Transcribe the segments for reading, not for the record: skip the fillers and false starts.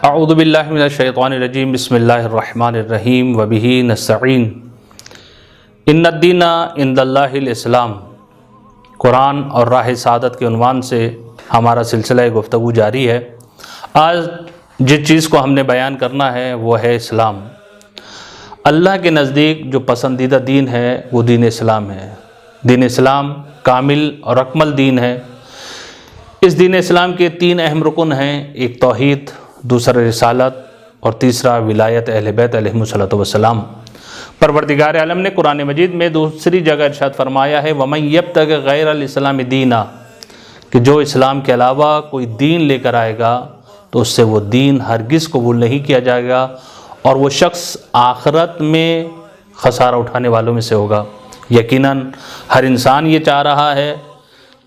اعوذ باللہ من الشیطان الرجیم بسم اللہ الرحمن الرحیم وبہ نستعین ان الدین عند اللہ الاسلام۔ قرآن اور راہ سعادت کے عنوان سے ہمارا سلسلہ گفتگو جاری ہے۔ آج جس چیز کو ہم نے بیان کرنا ہے وہ ہے اسلام۔ اللہ کے نزدیک جو پسندیدہ دین ہے وہ دین اسلام ہے۔ دین اسلام کامل اور اکمل دین ہے۔ اس دین اسلام کے 3 اہم رکن ہیں، ایک توحید، دوسرا رسالت اور تیسرا ولایت اہل بیت علیہم السلام۔ پروردگار عالم نے قرآن مجید میں دوسری جگہ ارشاد فرمایا ہے وَمَن يَبْتَغِ غَيْرَ الْإِسْلَامِ دِينًا، کہ جو اسلام کے علاوہ کوئی دین لے کر آئے گا تو اس سے وہ دین ہرگز قبول نہیں کیا جائے گا اور وہ شخص آخرت میں خسارہ اٹھانے والوں میں سے ہوگا۔ یقیناً ہر انسان یہ چاہ رہا ہے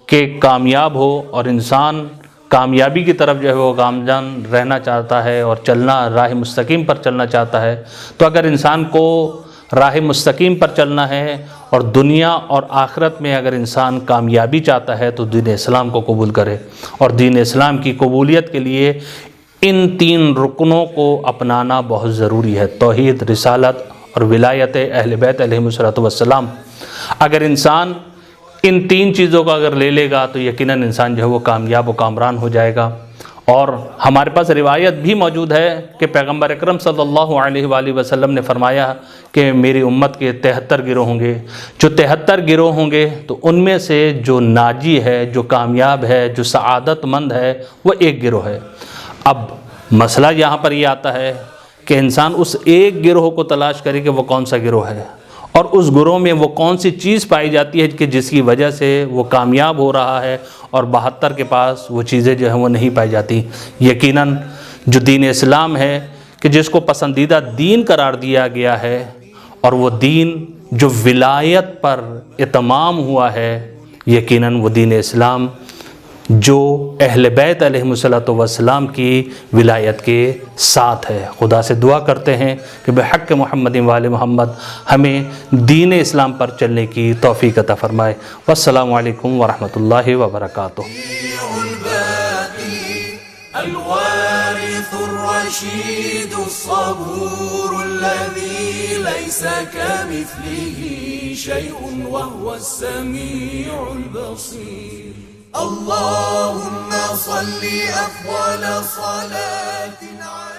کہ کامیاب ہو، اور انسان کامیابی کی طرف جو ہے وہ گامزن رہنا چاہتا ہے اور راہ مستقیم پر چلنا چاہتا ہے۔ تو اگر انسان کو راہ مستقیم پر چلنا ہے اور دنیا اور آخرت میں اگر انسان کامیابی چاہتا ہے تو دین اسلام کو قبول کرے، اور دین اسلام کی قبولیت کے لیے ان 3 رکنوں کو اپنانا بہت ضروری ہے، توحید، رسالت اور ولایت اہل بیت علیہم السلام۔ اگر انسان ان 3 چیزوں کو اگر لے لے گا تو یقیناً انسان جو ہے وہ کامیاب و کامران ہو جائے گا۔ اور ہمارے پاس روایت بھی موجود ہے کہ پیغمبر اکرم صلی اللہ علیہ وآلہ وسلم نے فرمایا کہ میری امت کے 73 گروہ ہوں گے۔ جو 73 گروہ ہوں گے تو ان میں سے جو ناجی ہے، جو کامیاب ہے، جو سعادت مند ہے، وہ ایک گروہ ہے۔ اب مسئلہ یہاں پر یہ آتا ہے کہ انسان اس ایک گروہ کو تلاش کرے کہ وہ کون سا گروہ ہے، اور اس گروہ میں وہ کون سی چیز پائی جاتی ہے کہ جس کی وجہ سے وہ کامیاب ہو رہا ہے، اور 72 کے پاس وہ چیزیں جو ہیں وہ نہیں پائی جاتی۔ یقیناً جو دین اسلام ہے کہ جس کو پسندیدہ دین قرار دیا گیا ہے، اور وہ دین جو ولایت پر اتمام ہوا ہے، یقیناً وہ دین اسلام جو اہل بیت علیہم السلام کی ولایت کے ساتھ ہے۔ خدا سے دعا کرتے ہیں کہ بحق محمد وآل محمد ہمیں دین اسلام پر چلنے کی توفیق عطا فرمائے۔ والسلام علیکم ورحمۃ اللہ وبرکاتہ۔ الوارث الرشيد الصبور الذي ليس كمثله شيء وهو السميع البصير اللهم صل أفضل صلاة على